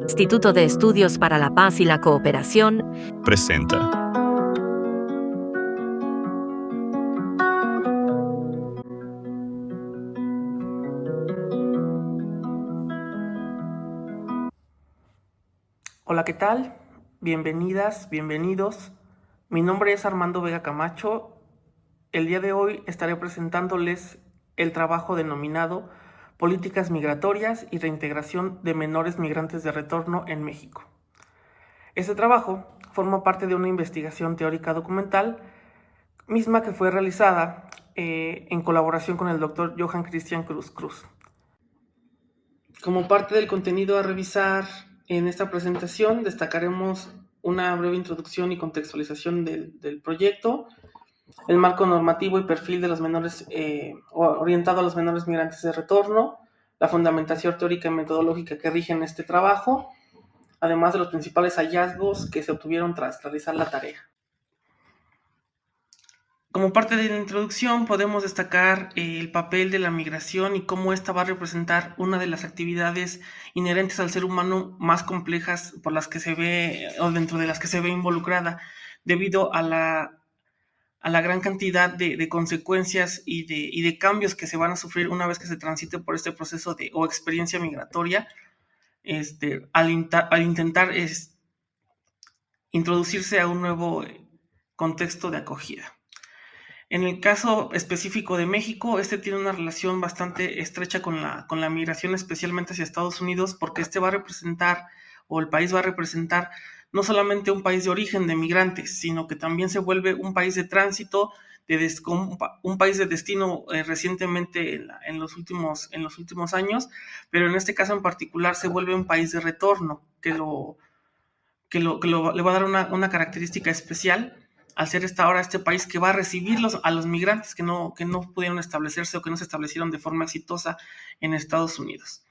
Instituto de Estudios para la Paz y la Cooperación presenta. Hola, ¿qué tal? Bienvenidas, bienvenidos. Mi nombre es Armando Vega Camacho. El día de hoy estaré presentándoles el trabajo denominado Políticas Migratorias y Reintegración de Menores Migrantes de Retorno en México. Este trabajo forma parte de una investigación teórica documental, misma que fue realizada en colaboración con el doctor Johann Christian Cruz Cruz. Como parte del contenido a revisar en esta presentación, destacaremos una breve introducción y contextualización del proyecto, el marco normativo y perfil de los menores, orientado a los menores migrantes de retorno, la fundamentación teórica y metodológica que rigen este trabajo, además de los principales hallazgos que se obtuvieron tras realizar la tarea. Como parte de la introducción podemos destacar el papel de la migración y cómo esta va a representar una de las actividades inherentes al ser humano más complejas por las que se ve o dentro de las que se ve involucrada debido a la gran cantidad de consecuencias y de cambios que se van a sufrir una vez que se transite por este proceso o experiencia migratoria al intentar introducirse a un nuevo contexto de acogida. En el caso específico de México, tiene una relación bastante estrecha con la migración, especialmente hacia Estados Unidos, porque va a representar, o el país va a representar, no solamente un país de origen de migrantes, sino que también se vuelve un país de tránsito, un país de destino recientemente en los últimos años, pero en este caso en particular se vuelve un país de retorno, que le va a dar una característica especial al ser ahora este país que va a recibir a los migrantes que no pudieron establecerse o que no se establecieron de forma exitosa en Estados Unidos.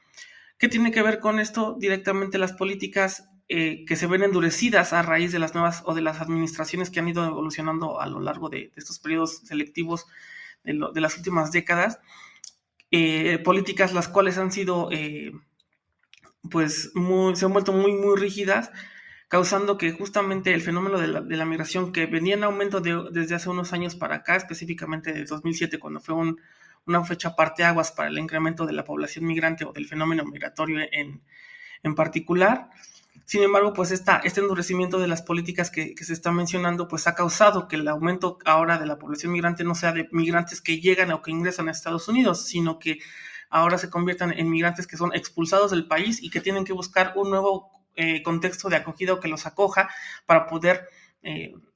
¿Qué tiene que ver con esto? Directamente las políticas que se ven endurecidas a raíz de las nuevas o de las administraciones que han ido evolucionando a lo largo de estos periodos selectivos de las últimas décadas, políticas las cuales han sido se han vuelto muy rígidas, causando que justamente el fenómeno de la migración, que venía en aumento desde hace unos años para acá, específicamente de 2007, cuando fue una fecha parteaguas para el incremento de la población migrante o del fenómeno migratorio en particular. Sin embargo, pues este endurecimiento de las políticas que se está mencionando, pues ha causado que el aumento ahora de la población migrante no sea de migrantes que llegan o que ingresan a Estados Unidos, sino que ahora se conviertan en migrantes que son expulsados del país y que tienen que buscar un nuevo contexto de acogida o que los acoja para poder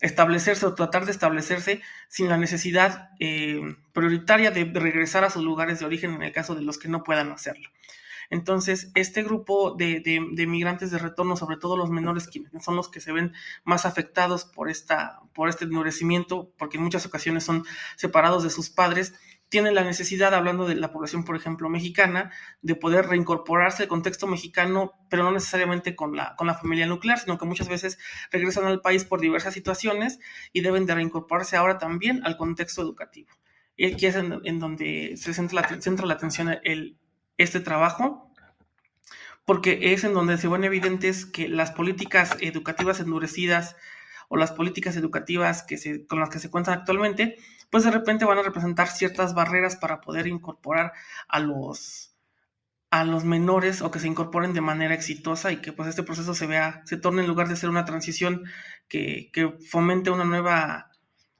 establecerse o tratar de establecerse sin la necesidad prioritaria de regresar a sus lugares de origen en el caso de los que no puedan hacerlo. Entonces, este grupo de migrantes de retorno, sobre todo los menores, quienes son los que se ven más afectados por este endurecimiento, porque en muchas ocasiones son separados de sus padres, tienen la necesidad, hablando de la población, por ejemplo, mexicana, de poder reincorporarse al contexto mexicano, pero no necesariamente con la familia nuclear, sino que muchas veces regresan al país por diversas situaciones y deben de reincorporarse ahora también al contexto educativo. Y aquí es en donde se centra la atención este trabajo, porque es en donde se ven evidentes que las políticas educativas endurecidas o las políticas educativas con las que se cuentan actualmente, pues de repente van a representar ciertas barreras para poder incorporar a los menores o que se incorporen de manera exitosa y que pues este proceso se torne, en lugar de ser una transición que fomente una nueva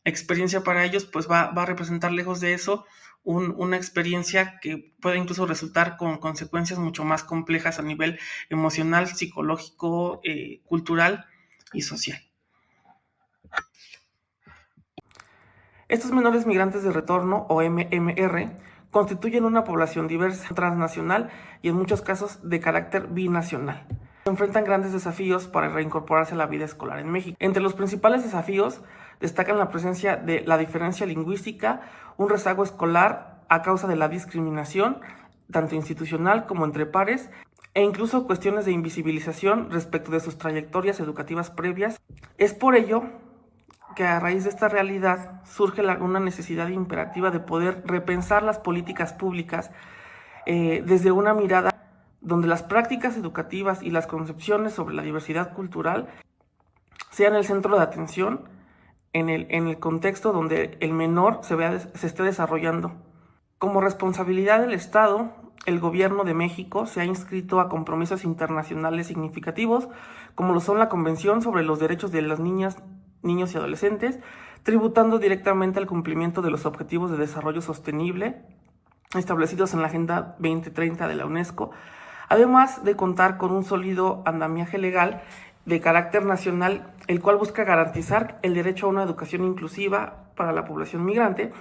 experiencia para ellos, pues va a representar, lejos de eso, una experiencia que puede incluso resultar con consecuencias mucho más complejas a nivel emocional, psicológico, cultural y social. Estos menores migrantes de retorno, o MMR, constituyen una población diversa, transnacional y en muchos casos de carácter binacional. Enfrentan grandes desafíos para reincorporarse a la vida escolar en México. Entre los principales desafíos destacan la presencia de la diferencia lingüística, un rezago escolar a causa de la discriminación, tanto institucional como entre pares, e incluso cuestiones de invisibilización respecto de sus trayectorias educativas previas. Es por ello que a raíz de esta realidad surge una necesidad imperativa de poder repensar las políticas públicas desde una mirada donde las prácticas educativas y las concepciones sobre la diversidad cultural sean el centro de atención en el contexto donde el menor se esté desarrollando. Como responsabilidad del Estado, el Gobierno de México se ha inscrito a compromisos internacionales significativos, como lo son la Convención sobre los Derechos de las Niñas, Niños y Adolescentes, tributando directamente al cumplimiento de los Objetivos de Desarrollo Sostenible establecidos en la Agenda 2030 de la UNESCO, además de contar con un sólido andamiaje legal de carácter nacional, el cual busca garantizar el derecho a una educación inclusiva para la población migrante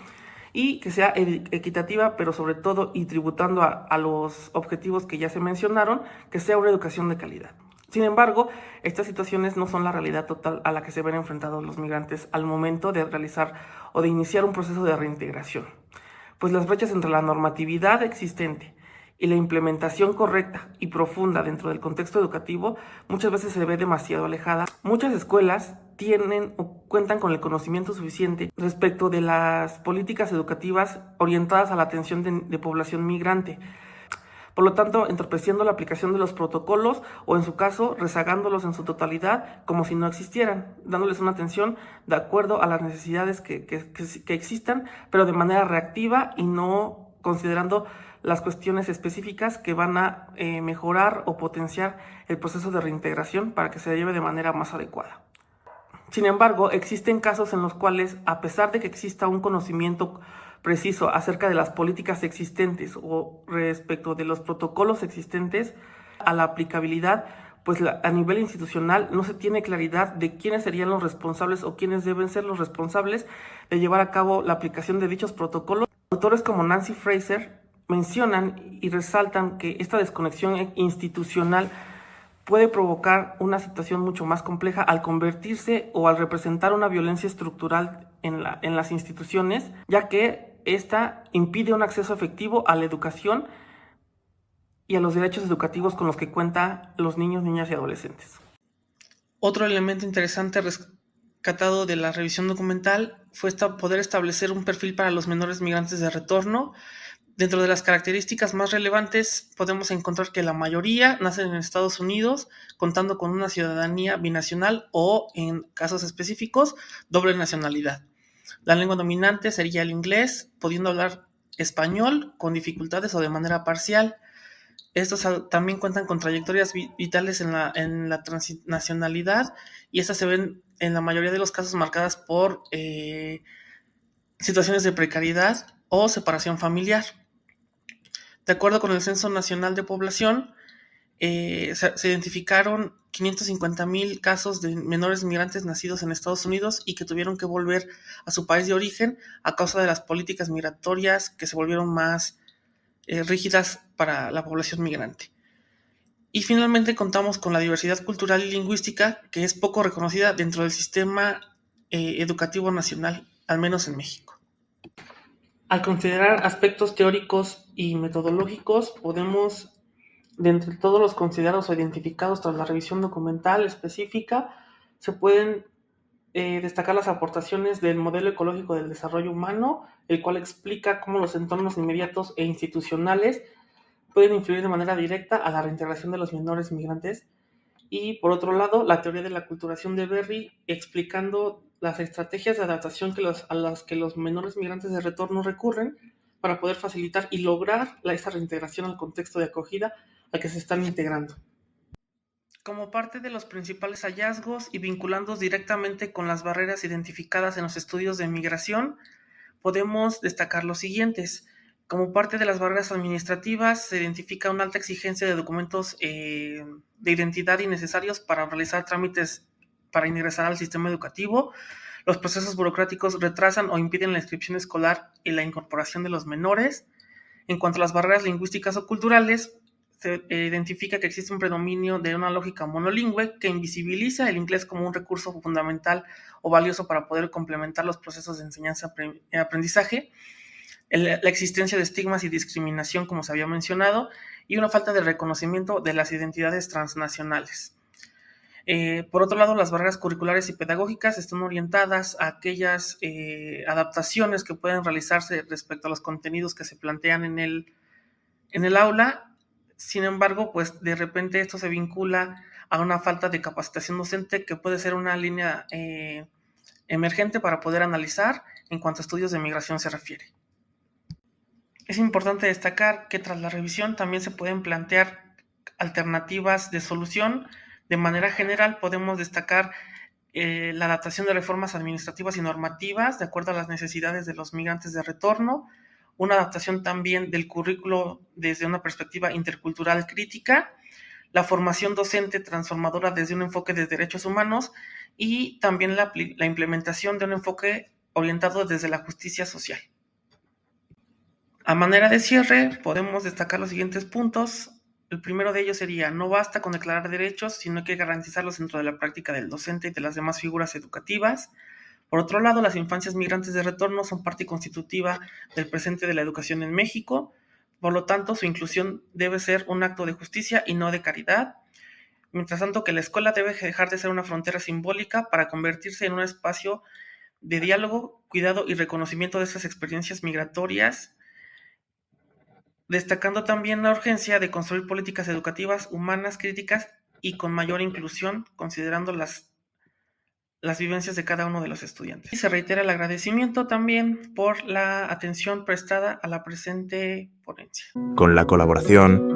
y que sea equitativa, pero sobre todo y tributando a los objetivos que ya se mencionaron, que sea una educación de calidad. Sin embargo, estas situaciones no son la realidad total a la que se ven enfrentados los migrantes al momento de realizar o de iniciar un proceso de reintegración, pues las brechas entre la normatividad existente y la implementación correcta y profunda dentro del contexto educativo muchas veces se ve demasiado alejada. Muchas escuelas tienen o cuentan con el conocimiento suficiente respecto de las políticas educativas orientadas a la atención de población migrante, por lo tanto entorpeciendo la aplicación de los protocolos o en su caso rezagándolos en su totalidad como si no existieran, dándoles una atención de acuerdo a las necesidades que existan, pero de manera reactiva y no considerando las cuestiones específicas que van a mejorar o potenciar el proceso de reintegración para que se lleve de manera más adecuada. Sin embargo, existen casos en los cuales, a pesar de que exista un conocimiento preciso acerca de las políticas existentes o respecto de los protocolos existentes, a la aplicabilidad, pues a nivel institucional no se tiene claridad de quiénes serían los responsables o quiénes deben ser los responsables de llevar a cabo la aplicación de dichos protocolos. Autores como Nancy Fraser mencionan y resaltan que esta desconexión institucional puede provocar una situación mucho más compleja al convertirse o al representar una violencia estructural en las instituciones, ya que esta impide un acceso efectivo a la educación y a los derechos educativos con los que cuentan los niños, niñas y adolescentes. Otro elemento interesante rescatado de la revisión documental fue poder establecer un perfil para los menores migrantes de retorno. Dentro de las características más relevantes podemos encontrar que la mayoría nacen en Estados Unidos, contando con una ciudadanía binacional o, en casos específicos, doble nacionalidad. La lengua dominante sería el inglés, pudiendo hablar español con dificultades o de manera parcial. Estos también cuentan con trayectorias vitales en la transnacionalidad y estas se ven en la mayoría de los casos marcadas por situaciones de precariedad o separación familiar. De acuerdo con el Censo Nacional de Población, se identificaron 550,000 casos de menores migrantes nacidos en Estados Unidos y que tuvieron que volver a su país de origen a causa de las políticas migratorias que se volvieron más rígidas para la población migrante. Y finalmente contamos con la diversidad cultural y lingüística, que es poco reconocida dentro del sistema educativo nacional, al menos en México. Al considerar aspectos teóricos y metodológicos, podemos, de entre todos los considerados o identificados tras la revisión documental específica, se pueden destacar las aportaciones del modelo ecológico del desarrollo humano, el cual explica cómo los entornos inmediatos e institucionales pueden influir de manera directa a la reintegración de los menores migrantes. Y por otro lado, la teoría de la aculturación de Berry, explicando las estrategias de adaptación a las que los menores migrantes de retorno recurren para poder facilitar y lograr esta reintegración al contexto de acogida al que se están integrando. Como parte de los principales hallazgos y vinculándolos directamente con las barreras identificadas en los estudios de migración, podemos destacar los siguientes. Como parte de las barreras administrativas, se identifica una alta exigencia de documentos de identidad innecesarios para realizar trámites para ingresar al sistema educativo. Los procesos burocráticos retrasan o impiden la inscripción escolar y la incorporación de los menores. En cuanto a las barreras lingüísticas o culturales, se identifica que existe un predominio de una lógica monolingüe que invisibiliza el inglés como un recurso fundamental o valioso para poder complementar los procesos de enseñanza-aprendizaje, la existencia de estigmas y discriminación, como se había mencionado, y una falta de reconocimiento de las identidades transnacionales. Por otro lado, las barreras curriculares y pedagógicas están orientadas a aquellas adaptaciones que pueden realizarse respecto a los contenidos que se plantean en el aula, Sin embargo, pues de repente esto se vincula a una falta de capacitación docente que puede ser una línea emergente para poder analizar en cuanto a estudios de migración se refiere. Es importante destacar que tras la revisión también se pueden plantear alternativas de solución. De manera general podemos destacar la adaptación de reformas administrativas y normativas de acuerdo a las necesidades de los migrantes de retorno, una adaptación también del currículo desde una perspectiva intercultural crítica, la formación docente transformadora desde un enfoque de derechos humanos y también la implementación de un enfoque orientado desde la justicia social. A manera de cierre, podemos destacar los siguientes puntos. El primero de ellos sería, no basta con declarar derechos, sino hay que garantizarlos dentro de la práctica del docente y de las demás figuras educativas. Por otro lado, las infancias migrantes de retorno son parte constitutiva del presente de la educación en México. Por lo tanto, su inclusión debe ser un acto de justicia y no de caridad. Mientras tanto, que la escuela debe dejar de ser una frontera simbólica para convertirse en un espacio de diálogo, cuidado y reconocimiento de esas experiencias migratorias, destacando también la urgencia de construir políticas educativas humanas, críticas y con mayor inclusión, considerando las vivencias de cada uno de los estudiantes. Y se reitera el agradecimiento también por la atención prestada a la presente ponencia. Con la colaboración